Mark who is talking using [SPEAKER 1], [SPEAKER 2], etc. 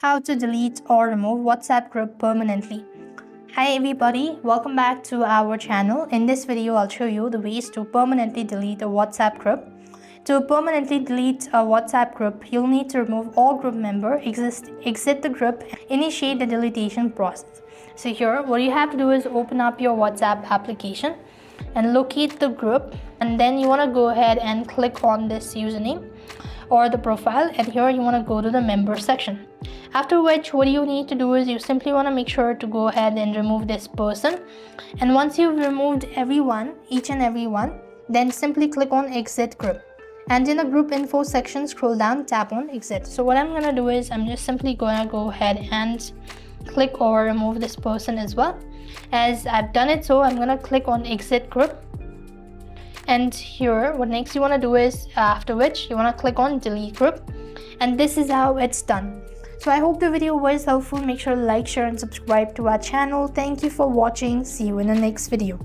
[SPEAKER 1] How to delete or remove WhatsApp group permanently. Hi everybody, welcome back to our channel. In this video, I'll show you the ways to permanently delete a WhatsApp group. To permanently delete a WhatsApp group, you'll need to remove all group members, exit the group, initiate the deletion process. So here, what you have to do is open up your WhatsApp application and locate the group, and then you want to go ahead and click on this username or the profile, and here you want to go to the member section. After which, what you need to do is you simply want to make sure to go ahead and remove this person. And once you've removed everyone, each and every one, then simply click on exit group. And in the group info section, scroll down, tap on exit. So what I'm going to do is I'm just simply going to go ahead and click or remove this person as well. As I've done it, so I'm going to click on exit group. And here, what next you want to do is, after which you want to click on delete group. And this is how it's done. So I hope the video was helpful. Make sure to like, share and subscribe to our channel. Thank you for watching. See you in the next video.